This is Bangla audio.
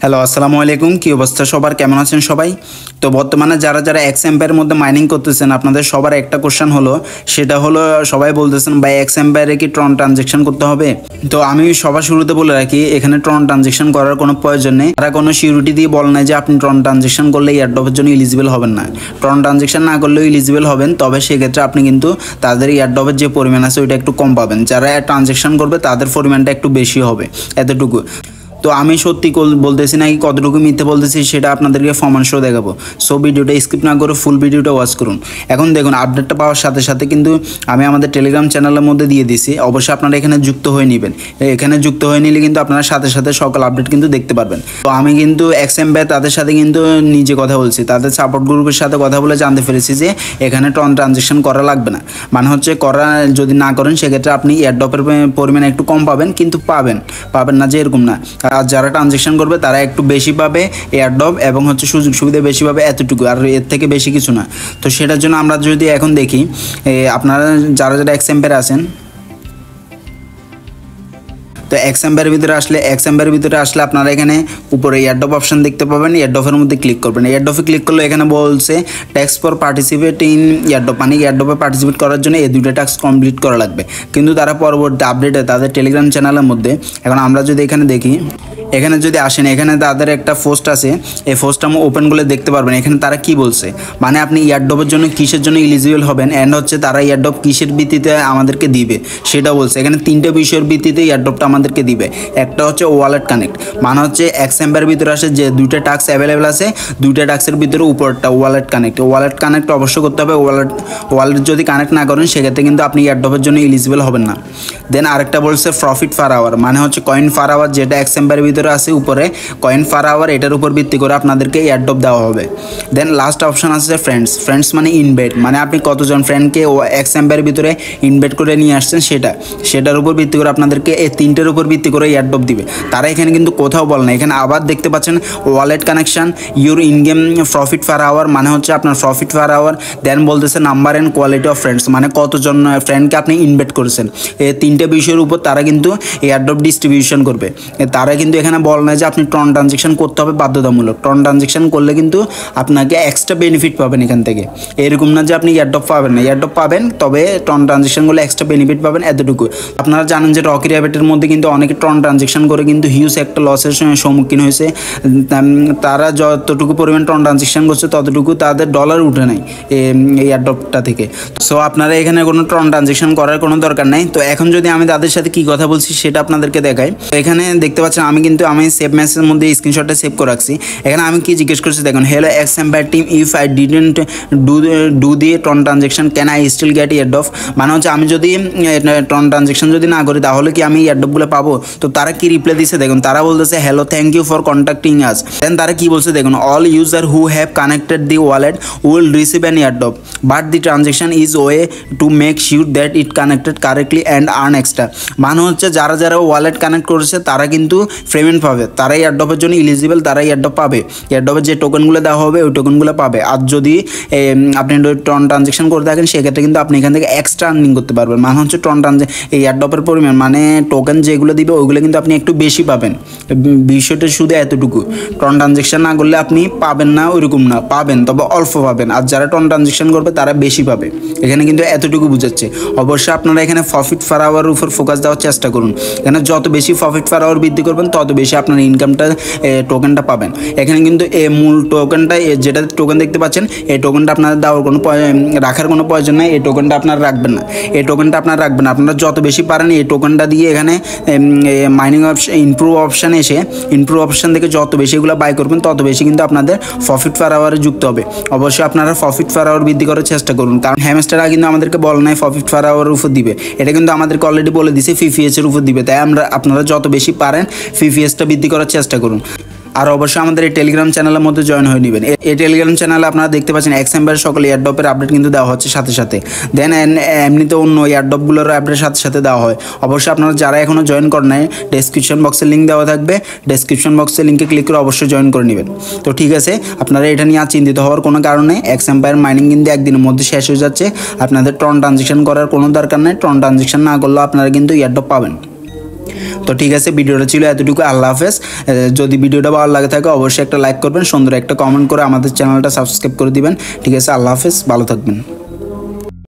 হ্যালো, আসসালামু আলাইকুম। কি অবস্থা সবার, কেমন আছেন সবাই? তো বর্তমানে যারা যারা এক্স এম্পায়ারের মধ্যে মাইনিং করতেছেন, আপনাদের সবার একটা কোশ্চেন হলো, সেটা হলো সবাই বলতেছেন ভাই এক্স এম্পায়ারে কি ট্রন ট্রানজেকশন করতে হবে? তো আমি সবার শুরুতে বলে রাখি, এখানে ট্রন ট্রানজেকশন করার কোনো প্রয়োজন নেই। তারা কোনো সিউরিটি দিয়ে বলে নাই যে আপনি ট্রন ট্রানজেকশন করলে এয়ারড্রপের জন্য ইলিজিবল হবেন না। ট্রন ট্রানজেকশন না করলেও ইলিজিবল হবেন, তবে সেক্ষেত্রে আপনি কিন্তু তাদের এয়ারড্রপের যে পরিমাণ আছে ওইটা একটু কম পাবেন। যারা ট্রানজেকশন করবে তাদের পরিমাণটা একটু বেশি হবে, এতটুকু। তো আমি সত্যি বলতেছি নাকি কতটুকু মিথ্যে বলতেছি সেটা আপনাদেরকে প্রমাণ সহ দেখাবো। সো ভিডিওটা স্কিপ না করে ফুল ভিডিওটা ওয়াচ করুন। এখন দেখুন, আপডেটটা পাওয়ার সাথে সাথে কিন্তু আমি আমাদের টেলিগ্রাম চ্যানেলের মধ্যে দিয়ে দিছি। অবশ্যই আপনারা এখানে যুক্ত হয়ে নেবেন। এখানে যুক্ত হয়ে নিলে কিন্তু আপনারা সাথে সাথে সকল আপডেট কিন্তু দেখতে পারবেন। তো আমি কিন্তু এক্স এম্পায়ার তাদের সাথে কিন্তু নিজে কথা বলছি, তাদের সাপোর্ট গ্রুপের সাথে কথা বলে জানতে পেরেছি যে এখানে ট্রন ট্রানজেকশন করা লাগবে না। মানে হচ্ছে করা যদি না করেন সেক্ষেত্রে আপনি এয়ারড্রপের পরিমাণ একটু কম পাবেন, কিন্তু পাবেন না যে এরকম না। আর যারা ট্রানজেকশন করবে তারা একটু বেশি পাবে এয়ারড্রপ এবং হচ্ছে সুযোগ সুবিধা বেশি পাবে, এতটুকু, আর এর থেকে বেশি কিছু না। তো সেটার জন্য আমরা যদি এখন দেখি, আপনারা যারা যারা এক্স এম্পায়ারে আছেন, তো এক্স এম্পায়ারের ভিতরে আসলে আপনারা এখানে উপরে এয়ারড্রপ অপশন দেখতে পাবেন। এয়ারড্রপের মধ্যে ক্লিক করবেন। এয়ারড্রপে ক্লিক করলে এখানে বলছে tax for participate in airdrop, মানে এয়ারড্রপে পার্টিসিপেট করার জন্য এই দুটো টাস্ক কমপ্লিট করা লাগবে। কিন্তু তারা পরবর্তী আপডেটে তাদের টেলিগ্রাম চ্যানেলের মধ্যে, এখন আমরা যদি এখানে দেখি, এখানে যদি আসেন, এখানে তাদের একটা পোস্ট আছে, এই পোস্টটা আমি ওপেন করলে দেখতে পারবেন। এখানে তারা কি বলছে, মানে আপনি এয়ারড্রপের জন্য কিসের জন্য এলিজিবল হবেন, অ্যান্ড হচ্ছে তারা এয়ারড্রপ কিসের ভিত্তিতে আমাদেরকে দিবে সেটা বলছে। এখানে তিনটে বিষয়ের ভিত্তিতে এয়ারড্রপটা আমাদেরকে দিবে। একটা হচ্ছে ওয়ালেট কানেক্ট, মানে হচ্ছে এক্স এম্পায়ারের ভিতরে আসে যে দুইটা টাস্ক অ্যাভেলেবেল আছে, দুইটা টাস্কের ভিতরে উপরটা ওয়ালেট কানেক্ট অবশ্যই করতে হবে। ওয়ালেট যদি কানেক্ট না করেন সেক্ষেত্রে কিন্তু আপনি এয়ারড্রপের জন্য এলিজিবল হবেন না। দেন আরেকটা বলছে প্রফিট পার আওয়ার, মানে হচ্ছে কয়েন পার আওয়ার, যেটা এক্স এম্পায়ারের ভিতরে আছে উপরে কয়েন পার আওয়ার, এটার উপর ভিত্তি করে আপনাদেরকে এয়ারড্রপ দেওয়া হবে। দেন লাস্ট অপশন আছে ফ্রেন্ডস মানে ইনভাইট, মানে আপনি কতজন ফ্রেন্ডকে এক্স এম্পায়ারের ভিতরে ইনভাইট করে নিয়ে আসছেন সেটার উপর ভিত্তি করে আপনাদেরকে এই তিনটের উপর ভিত্তি করে এয়ারড্রপ দিবে। তারা এখানে কিন্তু কোথাও বলে না। এখানে আবার দেখতে পাচ্ছেন wallet connection, your in game profit per hour, মানে হচ্ছে আপনার প্রফিট পার আওয়ার। দেন বলতেছে number and quality of friends, মানে কতজন ফ্রেন্ডকে আপনি ইনভাইট করেছেন। এই তিনটে বিষয়ের উপর তারা কিন্তু এয়ারড্রপ ডিস্ট্রিবিউশন করবে। তারা কিন্তু এখানে বলে না যে আপনি ট্রন ট্রানজেকশন করতে হবে বাধ্যতামূলক। ট্রন ট্রানজেকশন করলে কিন্তু আপনাকে এক্সট্রা বেনিফিট পাবেন এখান থেকে। এরকম না যে আপনি এয়ারড্রপ পাবেন না, এয়ারড্রপ পাবেন, তবে ট্রন ট্রানজেকশন করলে এক্সট্রা বেনিফিট পাবেন, এতটুকু। আপনারা জানেন যে রকি র্যাবিটের মধ্যে কিন্তু অনেকে ট্রন ট্রানজেকশন করে কিন্তু হিউজ একটা লসের সম্মুখীন হয়েছে। তারা যতটুকু পরিমাণ ট্রন ট্রানজেকশন করছে ততটুকু তাদের ডলার উঠে নাই এই এয়ারড্রপটা থেকে। সো আপনারা এখানে কোনো ট্রন ট্রানজেকশন করার কোনো দরকার নাই। তো এখন যদি আমি তাদের সাথে কি কথা বলছি সেটা আপনাদেরকে দেখাই। তো এখানে দেখতে পাচ্ছেন আমি সেভ মেসেজের মধ্যে স্ক্রিনশটটা সেভ করে রাখছি। এখানে আমি কি জিজ্ঞেস করছি দেখুন, hello X Empire team, if I didn't do the tron transaction can I still get airdrop, মানে হচ্ছে আমি যদি ট্রন ট্রানজেকশন যদি না করি তাহলে কি আমি এয়ারড্রপগুলো পাবো? তো তারা কি রিপ্লাই দিচ্ছে দেখুন, তারা বলতেছে hello thank you for contacting us. Then তারা কি বলছে দেখুন, all user who have connected the wallet will receive an airdrop but the transaction is way to make sure that it connected correctly and earn extra, মানে হচ্ছে যারা যারা ওয়ালেট কানেক্ট করেছে তারা কিন্তু পেমেন্ট পাবে, তারাই এয়ারড্রপের জন্য ইলিজিবল, তারাই এয়ারড্রপ পাবে। এয়ারড্রপের যে টোকেনগুলো দেওয়া হবে ওই টোকেনগুলো পাবে। আর যদি আপনি ট্রন ট্রানজেকশন করে থাকেন সেক্ষেত্রে কিন্তু আপনি এখান থেকে এক্সট্রা আর্নিং করতে পারবেন। মানে হচ্ছে এই এয়ারড্রপের পরিমাণ, মানে টোকেন যেগুলো দিবে ওইগুলো কিন্তু আপনি একটু বেশি পাবেন। বিষয়টা শুধু এতটুকু, ট্রন ট্রানজেকশন না করলে আপনি পাবেন না, ওইরকম না, পাবেন তবে অল্প পাবেন। আর যারা ট্রন ট্রানজেকশন করবে তারা বেশি পাবে। এখানে কিন্তু এতটুকু বুঝাচ্ছে। অবশ্যই আপনারা এখানে প্রফিট পার আওয়ার উপর ফোকাস দেওয়ার চেষ্টা করুন। এখানে যত বেশি প্রফিট পার আওয়ার বৃদ্ধি করবেন তত বেশি আপনার ইনকামটা টোকেনটা পাবেন। এখানে কিন্তু এই মূল টোকেনটা, যেটা টোকেন দেখতে পাচ্ছেন, এই টোকেনটা আপনাদের দেওয়ার কোনো রাখার কোনো প্রয়োজন নেই। এই টোকেনটা আপনারা রাখবেন না, আপনারা যত বেশি পারেন এই টোকেনটা দিয়ে এখানে মাইনিং অপশন ইমপ্রুভ অপশান থেকে যত বেশি এগুলো বাই করবেন তত বেশি কিন্তু আপনাদের প্রফিট পার আওয়ারে যুক্ত হবে। অবশ্যই আপনারা প্রফিট পার আওয়ার বৃদ্ধি করার চেষ্টা করুন, কারণ হ্যামস্টাররা কিন্তু আমাদেরকে বলে নাই প্রফিট পার আওয়ারের উপর দিবে। এটা কিন্তু আমাদেরকে অলরেডি বলে দিছে ফিফিএস এর উপর দিবে। তাই আপনারা যত বেশি পারেন ফিফিএসটা বৃদ্ধি করার চেষ্টা করুন। আর অবশ্যই আমাদের এই টেলিগ্রাম চ্যানেলের মধ্যে জয়েন হয়ে নেবেন। এই টেলিগ্রাম চ্যানেলে আপনারা দেখতে পাচ্ছেন এক্স এম্পায়ার সকল এয়ারড্রপের আপডেট কিন্তু দেওয়া হচ্ছে সাথে সাথে। দেন এমনিতে অন্য এয়ারড্রপগুলোর আপডেট সাথে সাথে দেওয়া হয়। অবশ্যই আপনারা যারা এখনও জয়েন করেন নাই, ডেসক্রিপশন বক্সে লিঙ্ক দেওয়া থাকবে, ডেসক্রিপশন বক্সে লিঙ্কে ক্লিক করে অবশ্যই জয়েন করে নেবেন। তো ঠিক আছে, আপনারা এটা নিয়ে আর চিন্তিত হওয়ার কোনো কারণ নেই। এক্স এম্পায়ার মাইনিং কিন্তু একদিনের মধ্যে শেষ হয়ে যাচ্ছে। আপনাদের ট্রন ট্রানজেকশন করার কোনো দরকার নেই। ট্রন ট্রানজেকশন না করলেও আপনারা কিন্তু এয়ারড্রপ পাবেন। তো ঠিক আছে, ভিডিওটা ছিল এতটুকু। আল্লাহ হাফেজ। যদি ভিডিওটা ভালো লাগে থাকে অবশ্যই একটা লাইক করবেন, সুন্দর একটা কমেন্ট করে আমাদের চ্যানেলটা সাবস্ক্রাইব করে দিবেন। ঠিক আছে, আল্লাহ হাফেজ, ভালো থাকবেন।